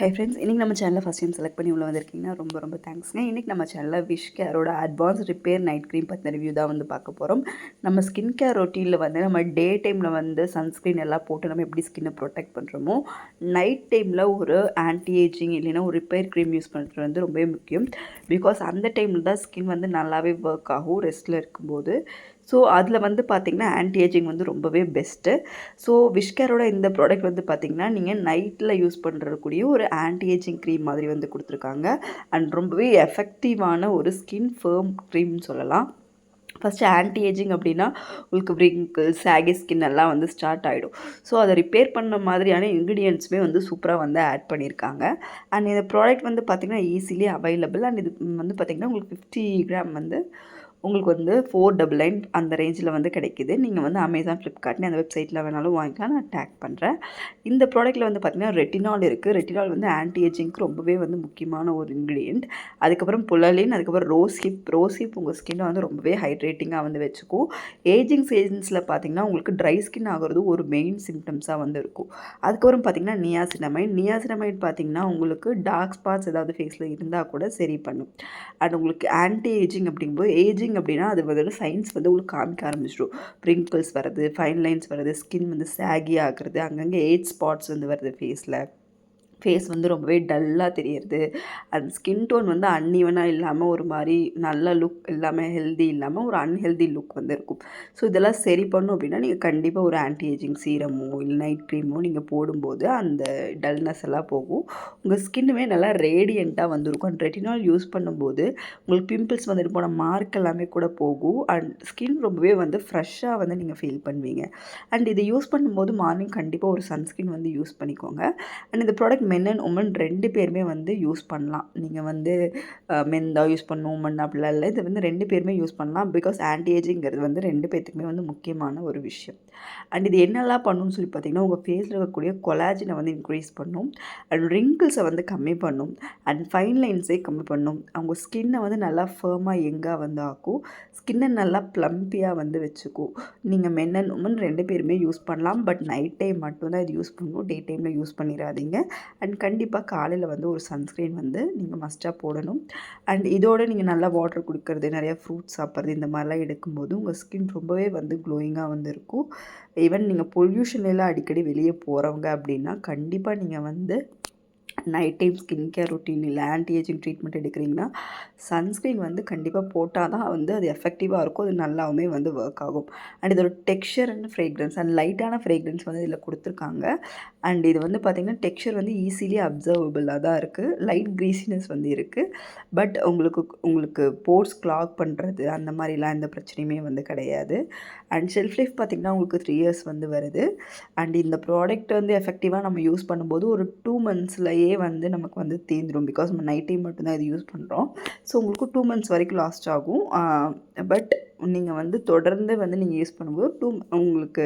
Hi friends, இன்றைக்கி நம்ம சேனலில் ஃபஸ்ட் டைம் செலக்ட் பண்ணி உள்ள வந்திருக்கீங்கன்னா ரொம்ப ரொம்ப தேங்க்ஸ்ங்க. இன்றைக்கி நம்ம சேனலில் விஷ் கேரோட அட்வான்ஸ் ரிப்பேர் நைட் க்ரீம் பற்றின ரிவ்யூ தான் வந்து பார்க்க போகிறோம். நம்ம ஸ்கின் கேர் ரொட்டீனில் வந்து நம்ம டே டைமில் வந்து சன்ஸ்க்ரீன் எல்லாம் போட்டு நம்ம எப்படி ஸ்கின்னை ப்ரொடெக்ட் பண்ணுறோமோ, நைட் டைமில் ஒரு ஆன்டி ஏஜிங் இல்லைன்னா ஒரு ரிப்பேர் க்ரீம் யூஸ் பண்ணுறது வந்து ரொம்பவே முக்கியம். பிகாஸ் அந்த டைமில் தான் ஸ்கின் வந்து நல்லாவே ஒர்க் ஆகும் ரெஸ்ட்டில் இருக்கும்போது. ஸோ அதில் வந்து பார்த்திங்கன்னா ஆன்டி ஏஜிங் வந்து ரொம்பவே பெஸ்ட்டு. ஸோ விஷ்கேரோட இந்த ப்ராடக்ட் வந்து பார்த்திங்கன்னா நீங்கள் நைட்டில் யூஸ் பண்ணுறக்கூடிய ஒரு ஆன்டி ஏஜிங் க்ரீம் மாதிரி வந்து கொடுத்துருக்காங்க. அண்ட் ரொம்பவே எஃபெக்டிவான ஒரு ஸ்கின் ஃபேர்ம் க்ரீம்னு சொல்லலாம். ஃபஸ்ட்டு ஆன்டி ஏஜிங் அப்படின்னா உங்களுக்கு வ்ரிங்கிள் சாகி ஸ்கின் எல்லாம் வந்து ஸ்டார்ட் ஆகிடும். ஸோ அதை ரிப்பேர் பண்ண மாதிரியான இன்க்ரீடியன்ட்ஸுமே வந்து சூப்பராக வந்து ஆட் பண்ணியிருக்காங்க. அண்ட் இந்த ப்ராடக்ட் வந்து பார்த்திங்கன்னா ஈஸிலி அவைலபிள். அண்ட் இது வந்து பார்த்திங்கன்னா உங்களுக்கு 50 கிராம் வந்து உங்களுக்கு வந்து 499 அந்த ரேஞ்சில் வந்து கிடைக்கிது. நீங்கள் வந்து அமேசான், ஃப்ளிப்கார்ட்னு அந்த வெப்சைட்டில் வேணாலும் வாங்கிக்கலாம். நான் டேக் பண்ணுறேன். இந்த ப்ராடக்ட்டில் வந்து பார்த்திங்கன்னா ரெட்டினால் இருக்குது. ரெட்டினால் வந்து ஆன்டி ஏஜிங்க்கு ரொம்பவே வந்து முக்கியமான ஒரு இன்க்ரீடியன்ட். அதுக்கப்புறம் புலலின், அதுக்கப்புறம் ரோஸ் ஹிப் உங்கள் ஸ்கின்னை வந்து ரொம்பவே ஹைட்ரேட்டிங்காக வந்து வச்சுக்கும். ஏஜிங் சீசன்ஸில் பார்த்திங்கன்னா உங்களுக்கு ட்ரை ஸ்கின் ஆகிறது ஒரு மெயின் சிம்டம்ஸாக வந்து இருக்கும். அதுக்கப்புறம் பார்த்திங்கன்னா நியாசினமைட் பார்த்திங்கன்னா உங்களுக்கு டார்க் ஸ்பாட்ஸ் ஏதாவது ஃபேஸில் இருந்தால் கூட சரி பண்ணும். அண்ட் உங்களுக்கு ஆன்டி ஏஜிங் அப்படிங்கும்போது அப்படின்னா அது வந்து சயின்ஸ் வந்து உங்களுக்கு காமிக்க ஆரம்பிச்சிடும். ப்ரிங்கிள்ஸ் வருது, ஃபைன் லைன்ஸ் வருது, ஸ்கின் வந்து சாகி ஆகுறது, அங்கங்கே ஏஜ் ஸ்பாட்ஸ் வந்து வருது ஃபேஸ் வந்து ரொம்பவே டல்லாக தெரியறது, அந்த ஸ்கின் டோன் வந்து அன்ஈவனாக இல்லாமல் ஒரு மாதிரி நல்ல லுக் இல்லாமல் ஹெல்தி இல்லாமல் ஒரு அன்ஹெல்தி லுக் வந்து இருக்கும். ஸோ இதெல்லாம் சரி பண்ணும் அப்படின்னா நீங்கள் கண்டிப்பாக ஒரு ஆன்டி ஏஜிங் சீரமோ இல்லை நைட் க்ரீமோ நீங்கள் போடும்போது அந்த டல்னஸ் எல்லாம் போகும். உங்கள் ஸ்கின்னுமே நல்லா ரேடியண்ட்டாக வந்துருக்கும். அண்ட் ரெட்டினால் யூஸ் பண்ணும்போது உங்களுக்கு பிம்பிள்ஸ் வந்துட்டு போன மார்க் எல்லாமே கூட போகும். அண்ட் ஸ்கின் ரொம்பவே வந்து ஃப்ரெஷ்ஷாக வந்து நீங்கள் ஃபீல் பண்ணுவீங்க. அண்ட் இதை யூஸ் பண்ணும்போது மார்னிங் கண்டிப்பாக ஒரு சன்ஸ்க்ரீன் வந்து யூஸ் பண்ணிக்கோங்க. அண்ட் இந்த ப்ராடக்ட் மென் அண்ட் உமன் 2 பேருமே வந்து யூஸ் பண்ணலாம். நீங்கள் வந்து மென் தான் யூஸ் பண்ணணும், உமன் அப்படிலாம் இல்லை. இது வந்து 2 பேருமே யூஸ் பண்ணலாம். பிகாஸ் ஆன்டி ஏஜிங்கிறது வந்து 2 பேர்த்துக்குமே வந்து முக்கியமான ஒரு விஷயம். அண்ட் இது என்னெல்லாம் பண்ணணும்னு சொல்லி பார்த்தீங்கன்னா, உங்கள் ஃபேஸில் இருக்கக்கூடிய கொலாஜனை வந்து இன்க்ரீஸ் பண்ணும். அண்ட் ரிங்கிள்ஸை வந்து கம்மி பண்ணும். அண்ட் ஃபைன் லைன்ஸை கம்மி பண்ணும். அவங்க ஸ்கின்னை வந்து நல்லா ஃபேர்மாக யங்காக வந்து ஆக்கும். ஸ்கின்னை நல்லா ப்ளம்பியாக வந்து வச்சுக்கும். நீங்கள் மென் அண்ட் உமன் 2 பேருமே யூஸ் பண்ணலாம். பட் நைட் டைம் மட்டும்தான் இது யூஸ் பண்ணணும். டே டைமில் யூஸ் பண்ணிடாதீங்க. அண்ட் கண்டிப்பாக காலையில் வந்து ஒரு சன்ஸ்க்ரீன் வந்து நீங்கள் மஸ்ட்டாக போடணும். அண்ட் இதோடு நீங்கள் நல்லா வாட்டர் குடிக்கிறது, நிறையா ஃப்ரூட்ஸ் சாப்பிட்றது, இந்த மாதிரிலாம் எடுக்கும்போது உங்கள் ஸ்கின் ரொம்பவே வந்து க்ளோயிங்காக வந்து இருக்கும். ஈவன் நீங்கள் பொல்யூஷன்லாம் அடிக்கடி வெளியே போகிறவங்க அப்படின்னா கண்டிப்பாக நீங்கள் வந்து night time skin care routine இல்லை ஆன்டி ஏஜிங் ட்ரீட்மெண்ட் எடுக்கிறீங்கன்னா சன்ஸ்க்ரீன் வந்து கண்டிப்பாக போட்டால் தான் வந்து அது எஃபெக்டிவாக இருக்கும். அது நல்லாவுமே வந்து ஒர்க் ஆகும். அண்ட் இதோட டெக்ஸ்சர் அண்ட் ஃப்ரேக்ரன்ஸ் அண்ட் லைட்டான ஃப்ரேக்ரன்ஸ் வந்து இதில் கொடுத்துருக்காங்க. அண்ட் இது வந்து பார்த்திங்கன்னா டெக்ஸ்சர் வந்து ஈஸிலி அப்சர்வபிளாக தான் இருக்குது. லைட் க்ரீஸினஸ் வந்து இருக்குது. பட் உங்களுக்கு போர்ஸ் கிளாக் பண்ணுறது அந்த மாதிரிலாம் எந்த பிரச்சனையுமே வந்து கிடையாது. அண்ட் ஷெல்ஃப் லைஃப் பார்த்திங்கன்னா உங்களுக்கு 3 இயர்ஸ் வந்து வருது. அண்ட் இந்த ப்ராடக்ட் வந்து எஃபெக்டிவாக நம்ம யூஸ் பண்ணும்போது ஒரு 2 மந்த்ஸ்லேயே வந்து நமக்கு வந்து தீர்ந்துடும். பிகாஸ் நம்ம நைட் டைம் மட்டும்தான் இது யூஸ் பண்ணுறோம். ஸோ உங்களுக்கு 2 மந்த்ஸ் வரைக்கும் லாஸ்ட் ஆகும். பட் நீங்கள் வந்து தொடர்ந்து வந்து நீங்கள் யூஸ் பண்ணும்போது உங்களுக்கு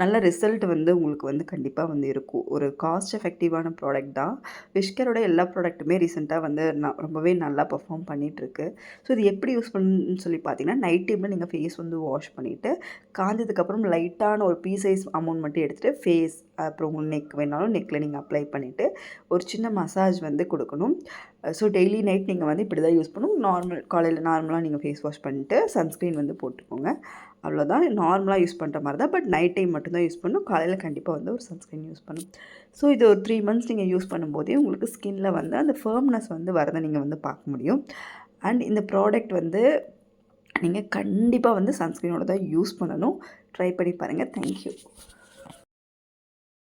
நல்ல ரிசல்ட் வந்து உங்களுக்கு வந்து கண்டிப்பாக வந்து இருக்கும். ஒரு காஸ்ட் எஃபெக்டிவான ப்ராடக்ட் தான். விஷ்கரோட எல்லா ப்ராடக்ட்டுமே ரீசெண்டாக வந்து ரொம்பவே நல்லா பெர்ஃபார்ம் பண்ணிகிட்ருக்கு. ஸோ இது எப்படி யூஸ் பண்ணணும்னு சொல்லி பார்த்தீங்கன்னா, நைட் டைமில் நீங்கள் ஃபேஸ் வந்து வாஷ் பண்ணிவிட்டு காஞ்சதுக்கப்புறம் லைட்டான ஒரு பீ சைஸ் அமௌண்ட் மட்டும் எடுத்துகிட்டு ஃபேஸ் அப்புறம் உங்களுக்கு நெக் வேணாலும் நெக்கில் நீங்கள் அப்ளை பண்ணிவிட்டு ஒரு சின்ன மசாஜ் வந்து கொடுக்கணும். ஸோ டெய்லி நைட் நீங்கள் வந்து இப்படி தான் யூஸ் பண்ணணும். காலையில் நார்மலாக நீங்கள் ஃபேஸ் வாஷ் பண்ணிட்டு சன்ஸ்க்ரீன் வந்து போட்டுக்கோங்க. அவ்வளோதான். நார்மலாக யூஸ் பண்ணுற மாதிரி தான். பட் நைட் டைம் மட்டும்தான் யூஸ் பண்ணணும். காலையில் கண்டிப்பாக வந்து ஒரு சன்ஸ்க்ரீன் யூஸ் பண்ணணும். ஸோ இது ஒரு 3 மந்த்ஸ் நீங்கள் யூஸ் பண்ணும்போதே உங்களுக்கு ஸ்கின்ல வந்து அந்த ஃபேர்ம்னஸ் வந்து வரதை நீங்கள் வந்து பார்க்க முடியும். அண்ட் இந்த ப்ராடக்ட் வந்து நீங்கள் கண்டிப்பாக வந்து சன்ஸ்க்ரீனோட தான் யூஸ் பண்ணணும். ட்ரை பண்ணி பாருங்கள். தேங்க்யூ.